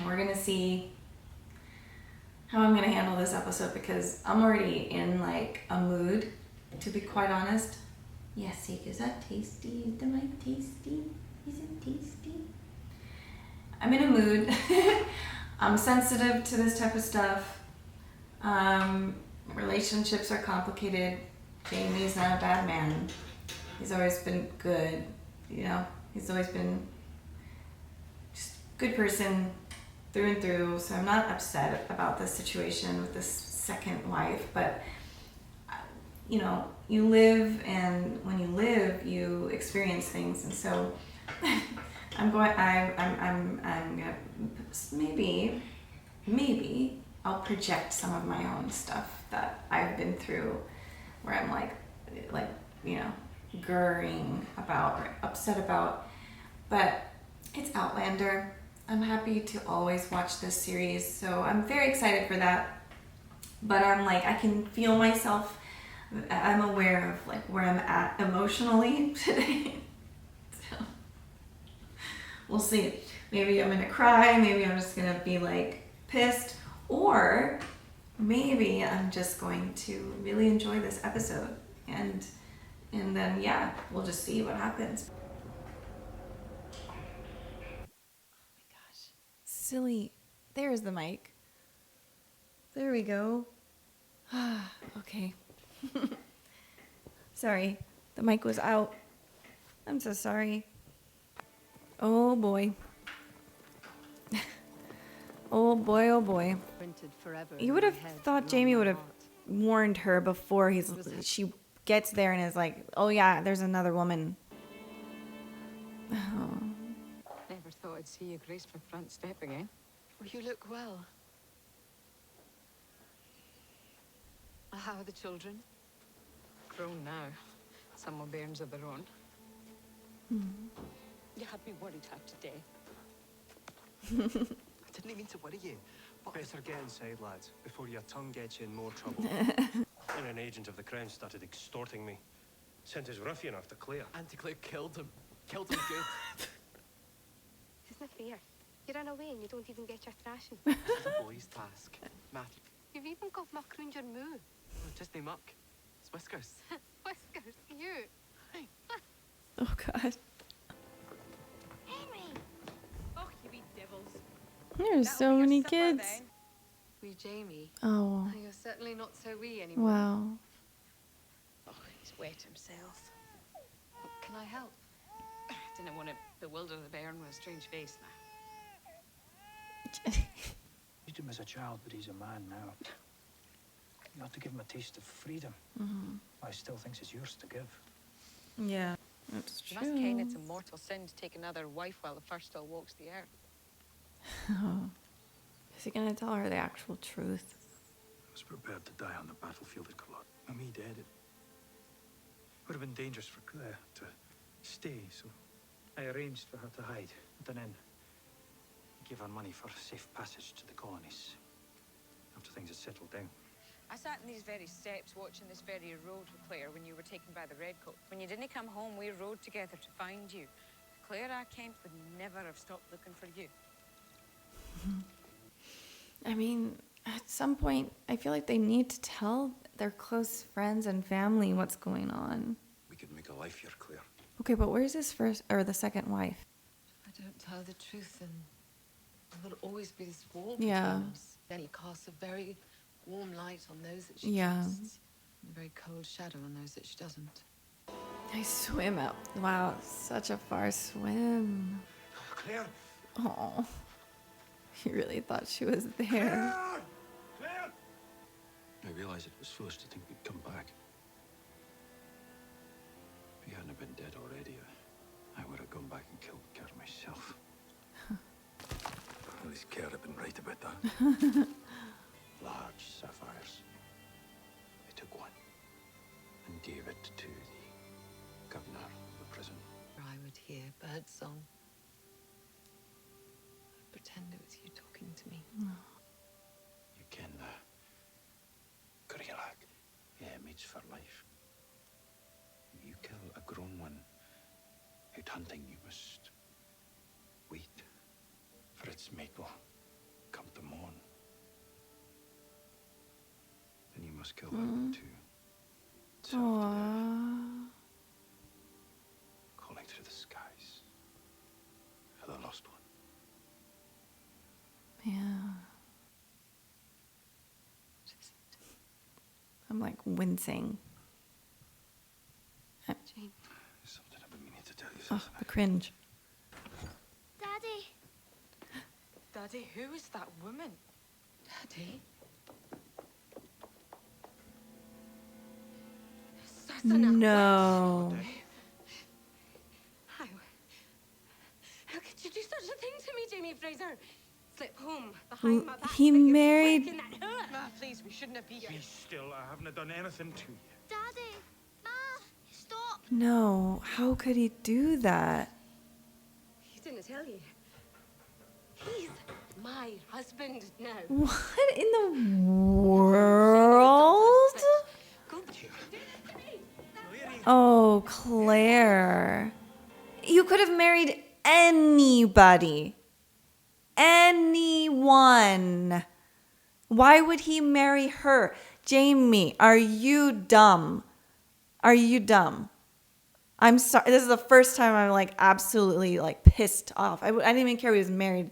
we're gonna see how I'm gonna handle this episode because I'm already in like a mood, to be quite honest. Yes, is that tasty? Is the mic tasty? Is it tasty? I'm in a mood. I'm sensitive to this type of stuff. Relationships are complicated. Jamie's not a bad man. He's always been good, you know? He's always been just a good person through and through. So I'm not upset about this situation with this second wife, but you know, you live, and when you live, you experience things, and so I'm gonna maybe I'll project some of my own stuff that I've been through, where I'm like you know, grrring about or upset about, but it's Outlander. I'm happy to always watch this series, so I'm very excited for that. But I'm like, I can feel myself. I'm aware of like where I'm at emotionally today. So we'll see. Maybe I'm gonna cry, maybe I'm just gonna be like pissed, or maybe I'm just going to really enjoy this episode, and then yeah, we'll just see what happens. Oh my gosh. Silly. There's the mic. There we go. Okay. Sorry, the mic was out. I'm so sorry. Oh boy. Oh boy, oh boy. You would have thought Jamie would have warned her before she gets there and is like, oh yeah, there's another woman. Oh. Never thought I'd see you grace my front step again. Well, you look well. How are the children? Grown now. Some are bairns of their own. You had me worried half today. I didn't mean to worry you. But better get inside, lads, before your tongue gets you in more trouble. And an agent of the Crown started extorting me. Sent his ruffian after Claire. Auntie Claire killed him. Killed him good. Isn't it fair? You run away and you don't even get your thrashing. It's a boy's task. Matthew. You've even got muck round your moo. Oh, just nae muck. It's whiskers. Whiskers, you. Oh god. Henry! Oh, you wee devils. There's so many kids. Wee Jamie. Oh. You're certainly not so wee anymore. Wow. Oh, he's wet himself. Can I help? I didn't want to bewilder the bairn with a strange face now. Used him as a child, but he's a man now. You ought to give him a taste of freedom. I still thinks it's yours to give. Yeah, that's You true. must ken it's a mortal sin to take another wife while the first still walks the earth. Oh. Is he gonna tell her the actual truth? I was prepared to die on the battlefield at Culloch. And me dead, it would have been dangerous for Claire to stay, so I arranged for her to hide at an inn. Gave her money for safe passage to the colonies after things had settled down. I sat in these very steps watching this very road with Claire when you were taken by the Redcoat. When you didn't come home, we rode together to find you. Claire, I kent, would never have stopped looking for you. I mean, at some point, I feel like they need to tell their close friends and family what's going on. We could make a life here, Claire. Okay, but where's his first or the second wife? If I don't tell the truth, then there'll always be this wall Yeah. between us. Then he casts a very warm light on those that she Yeah. trusts, and a very cold shadow on those that she doesn't. Nice swim out. Wow, such a far swim. Claire! Oh, he really thought she was there. Claire! Claire! I realised it was foolish to think we'd come back. If he hadn't been dead already, I would have gone back and killed Kerr myself. At least Kerr had been right about that. Large sapphires. I took one and gave it to the governor of the prison. I would hear birdsong. I'd pretend it was you talking to me. You ken the Gurrilag, mates for life. If you kill a grown one out hunting, you must wait for its mate will must kill them too. Aww. Calling through the skies for the lost one. Yeah. I'm like wincing. Jane. There's something I've been meaning to tell you, Oh, Susan. the cringe. Daddy. Daddy, who is that woman? Daddy? Susanna. No. How could you do such a thing to me, Jamie Fraser? Slip home behind my back. He like you're married- freaking that hood. Ma, please, we shouldn't have been here. Be still, I haven't done anything to you. Daddy. Ma. Stop. No. How could he do that? He didn't tell you. He's my husband now. What in the world? Go do this to me. Oh, Claire. You could have married anybody. Anyone. Why would he marry her? Jamie, are you dumb? Are you dumb? I'm sorry. This is the first time I'm like absolutely like pissed off. I didn't even care he was married,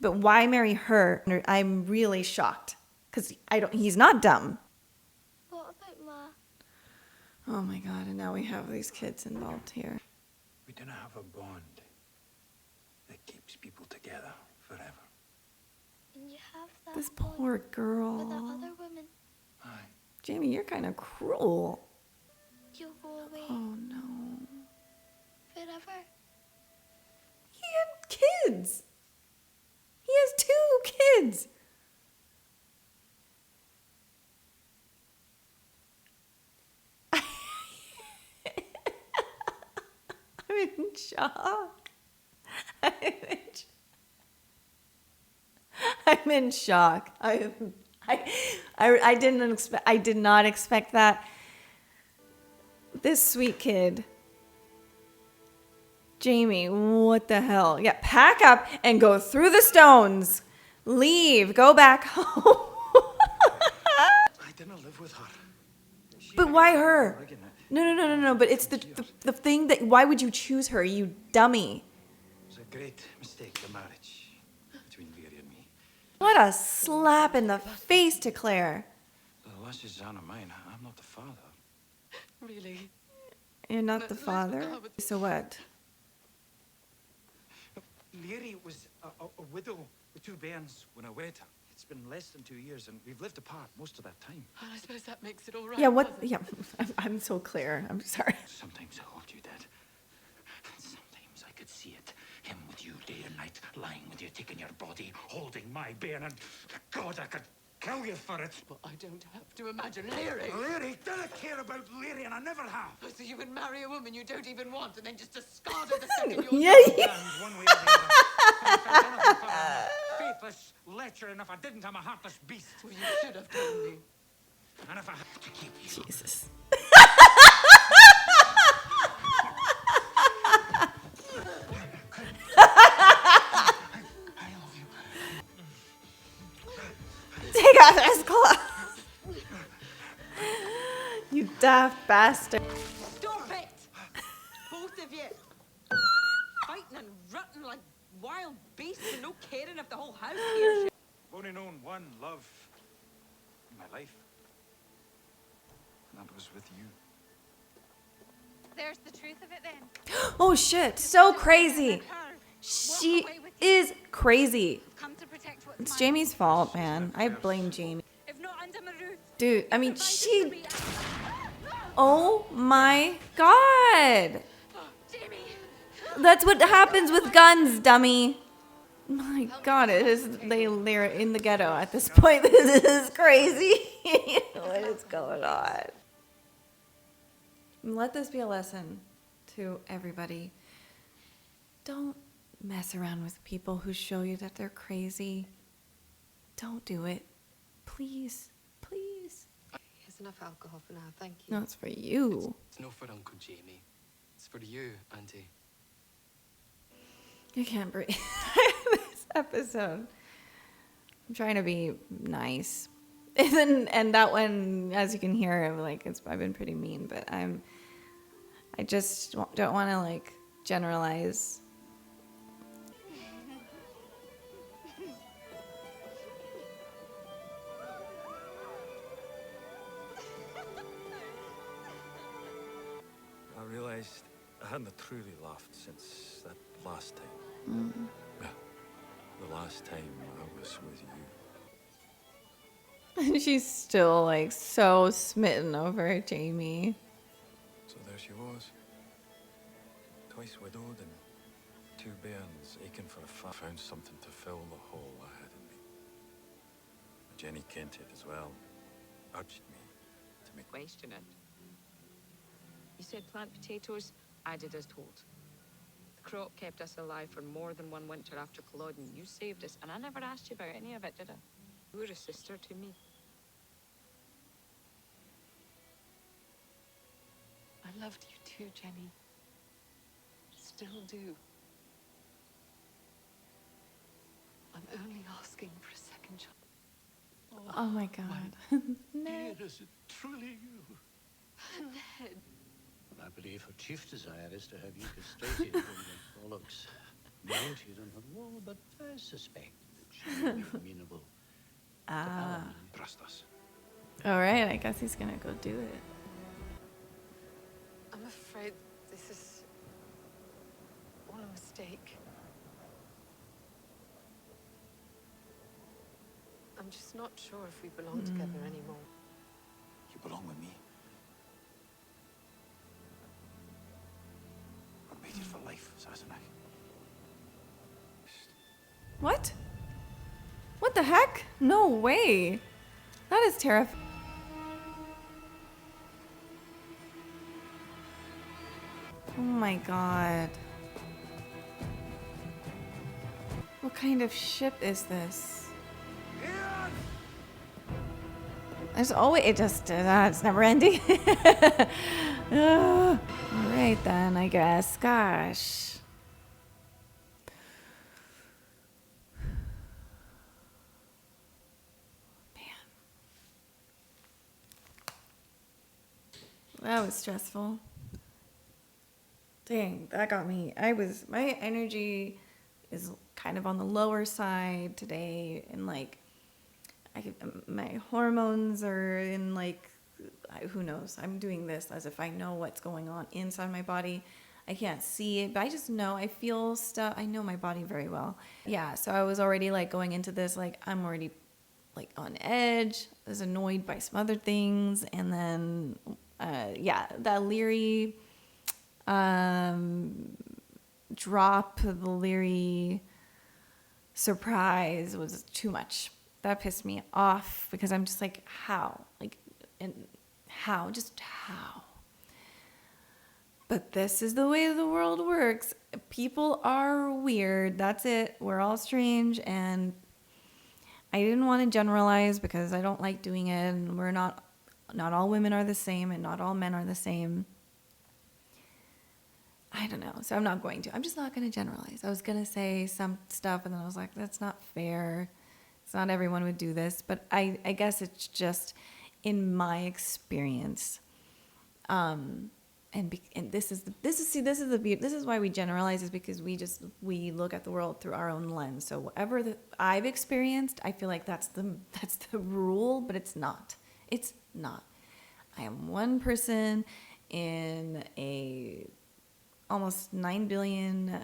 but why marry her? I'm really shocked because he's not dumb. What about Ma? Oh my God. And now we have these kids involved here. We didn't have a bond that keeps people together forever. And you have that This bond poor with that girl. other woman. Aye. Jamie, you're kind of cruel. You'll go away Oh no. forever. He had kids. He has 2 kids. I'm in shock. I'm in shock. I did not expect that. This sweet kid. Jamie, what the hell? Yeah, pack up and go through the stones. Leave. Go back home. I didn't live with her. But why her? No. But it's the thing that, why would you choose her, you dummy? It was a great mistake, the marriage between Laoghaire and me. What a slap in the face to Claire. The lass is Anna mine. I'm not the father. Really? You're not the father? So what? Laoghaire was a widow with 2 bairns when I wed her. It's been less than 2 years, and we've lived apart most of that time. I suppose that makes it all right. Yeah, what? Yeah, I'm so clear. I'm sorry. Sometimes I hold you, Dad. Sometimes I could see it. Him with you day and night, lying with you, taking your body, holding my bairn, and God, I could kill you for it. But I don't have to imagine Leary. Laoghaire, didn't care about Laoghaire, and I never have. So you would marry a woman you don't even want and then just discard her the second you're Yeah, yeah. And one way or the other. And if I'd done it for a faithless lecher, and if I didn't, I'm a heartless beast. Well, you should have told me. And if I have to keep you, Jesus. I love you. Take off his clothes. You daft bastard. Stop it! Both of you! Fighting and rutting like wild beasts and no caring if the whole house hears you. I've only known one love in my life. And that was with you. There's the truth of it then. Oh shit, so crazy. She is crazy. Come to protect what's It's mine. Jamie's fault, man. I blame Jamie. If not under my roof. Dude, I mean, Provided she... for me. Oh my God. Jamie! That's what happens with guns, dummy. My God, they're in the ghetto at this point. This is crazy. What is going on? Let this be a lesson to everybody. Don't mess around with people who show you that they're crazy. Don't do it. Please. Please. Here's enough alcohol for now, thank you. No, it's for you. It's not for Uncle Jamie. It's for you, Auntie. I can't breathe. This episode. I'm trying to be nice. and that one, as you can hear, like I've been pretty mean, but I just don't want to like generalize. I realised I hadn't truly laughed since that last time. Yeah, the last time I was with you. She's still like so smitten over Jamie. So there she was. Twice widowed and two bairns aching for a found something to fill the hole I had in me. Jenny Kent as well urged me to make Question it. You said plant potatoes, I did as told. The crop kept us alive for more than one winter after Culloden. You saved us, and I never asked you about any of it, did I? You were a sister to me. I loved you too, Jenny. Still do. I'm only asking for a second chance. Oh my God. Dear, is it truly you? Ned. I believe her chief desire is to have you castrated when the bollocks mounted on her wall, but I suspect that she will be amenable. trust us. All right, I guess he's gonna go do it. I'm afraid this is all a mistake. I'm just not sure if we belong together anymore. You belong with me. We're mated for life, Sassenach. What? What the heck? No way. That is terrifying. Oh my God. What kind of ship is this? There's always, it's never ending. All right then, I guess. Gosh. That was stressful. Dang, that got me. My energy is kind of on the lower side today, and like, my hormones are in like, who knows? I'm doing this as if I know what's going on inside my body. I can't see it, but I just know, I feel stuff. I know my body very well. Yeah, so I was already like going into this, like I'm already like on edge. I was annoyed by some other things, and then that Leary drop, the Leary surprise was too much. That pissed me off because I'm just like, how? Like, and how? Just how? But this is the way the world works. People are weird. That's it. We're all strange. And I didn't want to generalize because I don't like doing it. And we're not all women are the same and not all men are the same. I don't know. So I'm not going to. I'm just not going to generalize. I was going to say some stuff and then I was like, that's not fair. It's not everyone would do this. But I guess it's just in my experience. And this is why we generalize, is because we look at the world through our own lens. So whatever I've experienced, I feel like that's the rule, but it's not. It's not. I am one person in a almost 9 billion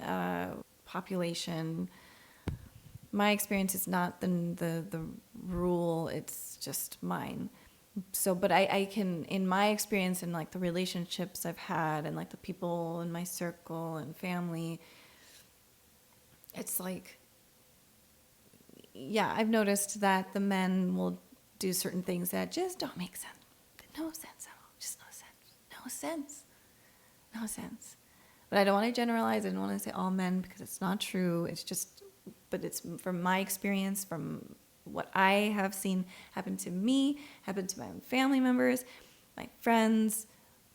population. My experience is not the rule. It's just mine. So, but I can, in my experience and like the relationships I've had and like the people in my circle and family, it's like, yeah, I've noticed that the men will do certain things that just don't make sense. No sense at all. Just no sense. No sense. No sense. But I don't want to generalize. I don't want to say all men because it's not true. It's just, but it's from my experience, from what I have seen happen to me, happen to my own family members, my friends,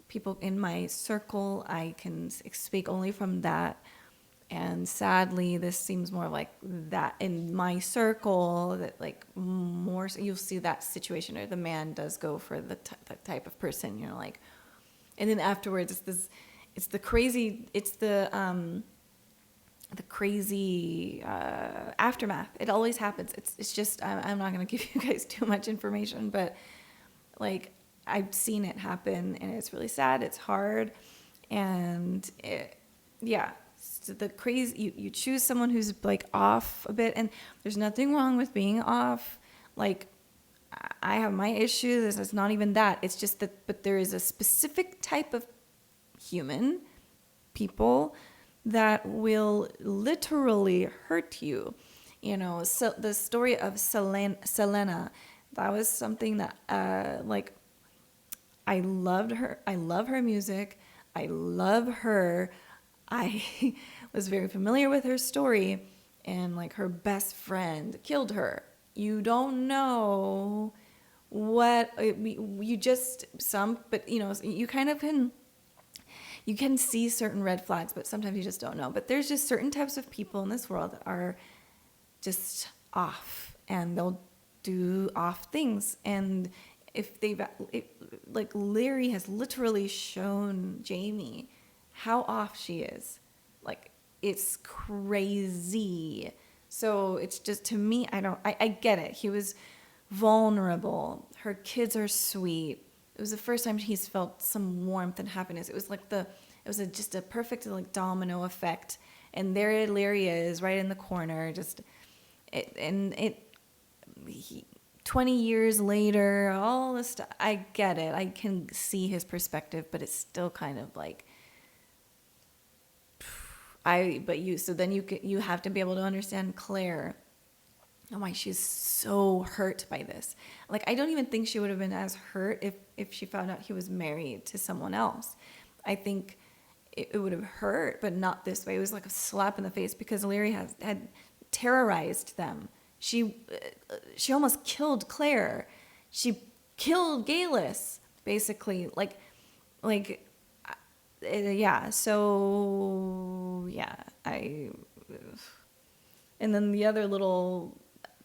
people in my circle. I can speak only from that. And sadly, this seems more like that in my circle, that like more, you'll see that situation where the man does go for the type of person, you know, like, and then afterwards it's the crazy aftermath. It always happens. It's just, I'm not going to give you guys too much information, but like, I've seen it happen, and it's really sad. It's hard. And so the crazy, you choose someone who's like off a bit, and there's nothing wrong with being off. Like, I have my issues. It's not even that. It's just that, but there is a specific type of people that will literally hurt you. You know, so the story of Selena, that was something that, like, I loved her. I love her music. I love her. I was very familiar with her story, and like, her best friend killed her. You don't know what you just but you know, you kind of you can see certain red flags, but sometimes you just don't know. But there's just certain types of people in this world that are just off, and they'll do off things. And if like, Larry has literally shown Jamie how off she is. Like, it's crazy. So it's just, to me, I get it. He was vulnerable. Her kids are sweet. It was the first time he's felt some warmth and happiness. It was like just a perfect like domino effect. And there Larry is, right in the corner, 20 years later, all this stuff. I get it. I can see his perspective, but it's still kind of like, so then you have to be able to understand Claire and why she's so hurt by this. Like, I don't even think she would have been as hurt if she found out he was married to someone else. I think it would have hurt, but not this way. It was like a slap in the face, because Larry had terrorized them. She almost killed Claire. She killed Galus, basically. And then the other little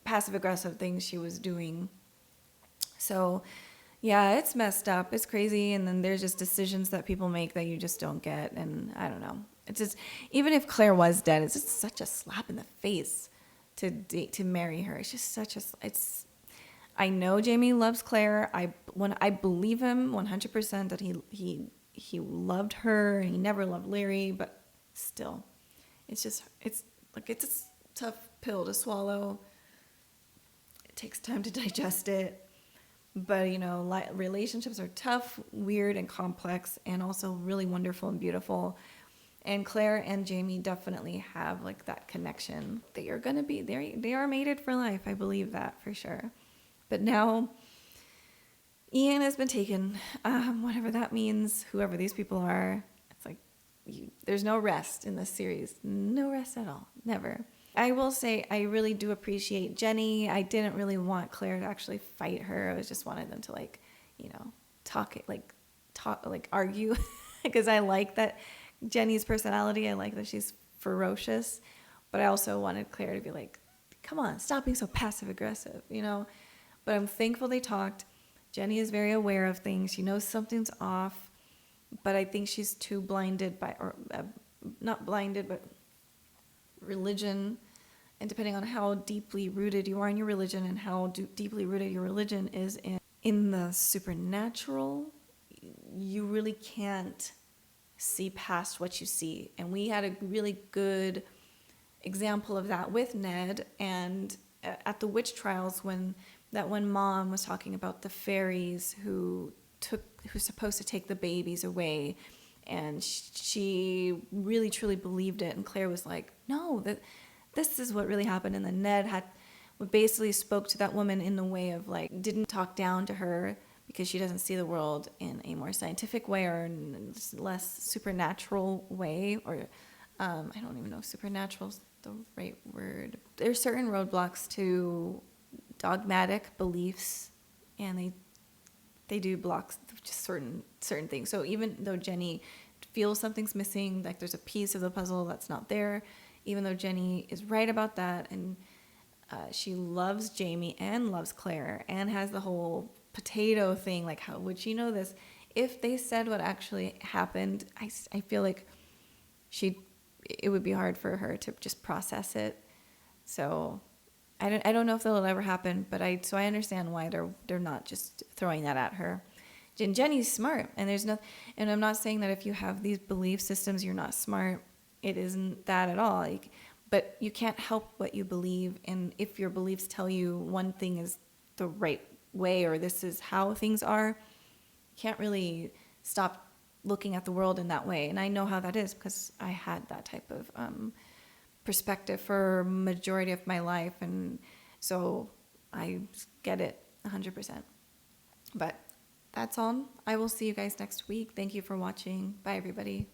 passive-aggressive things she was doing. So, yeah, it's messed up. It's crazy. And then there's just decisions that people make that you just don't get. And I don't know. It's just, even if Claire was dead, it's just such a slap in the face to marry her. It's just I know Jamie loves Claire. I believe him 100% that he loved her, and he never loved Larry, but still, it's a tough pill to swallow. It takes time to digest it, but you know, relationships are tough, weird, and complex, and also really wonderful and beautiful. And Claire and Jamie definitely have like that connection. They are gonna be they are mated for life. I believe that for sure. But now Ian has been taken, whatever that means, whoever these people are. It's like, there's no rest in this series. No rest at all. Never. I will say I really do appreciate Jenny. I didn't really want Claire to actually fight her. I just wanted them to like, you know, talk, argue. Because I like that Jenny's personality. I like that she's ferocious. But I also wanted Claire to be like, come on, stop being so passive aggressive, you know? But I'm thankful they talked. Jenny is very aware of things. She knows something's off, but I think she's too blinded by, or not blinded, but religion. And depending on how deeply rooted you are in your religion and how deeply rooted your religion is in the supernatural, you really can't see past what you see. And we had a really good example of that with Ned, and at the witch trials when mom was talking about the fairies who's supposed to take the babies away, and she really truly believed it, and Claire was like, no, this is what really happened. And then Ned basically spoke to that woman in the way of like, didn't talk down to her because she doesn't see the world in a more scientific way or less supernatural way, or I don't even know if supernatural is the right word. There's certain roadblocks to dogmatic beliefs, and they do blocks just certain things. So even though Jenny feels something's missing, like there's a piece of the puzzle that's not there, even though Jenny is right about that, and she loves Jamie and loves Claire and has the whole potato thing, like how would she know this? If they said what actually happened, I feel like it would be hard for her to just process it. So I don't know if that'll ever happen, but I understand why they're not just throwing that at her. And Jenny's smart, and and I'm not saying that if you have these belief systems you're not smart. It isn't that at all. But you can't help what you believe, and if your beliefs tell you one thing is the right way or this is how things are, you can't really stop looking at the world in that way. And I know how that is because I had that type of perspective for majority of my life, and so I get it 100%. But that's all. I will see you guys next week. Thank you for watching. Bye, everybody.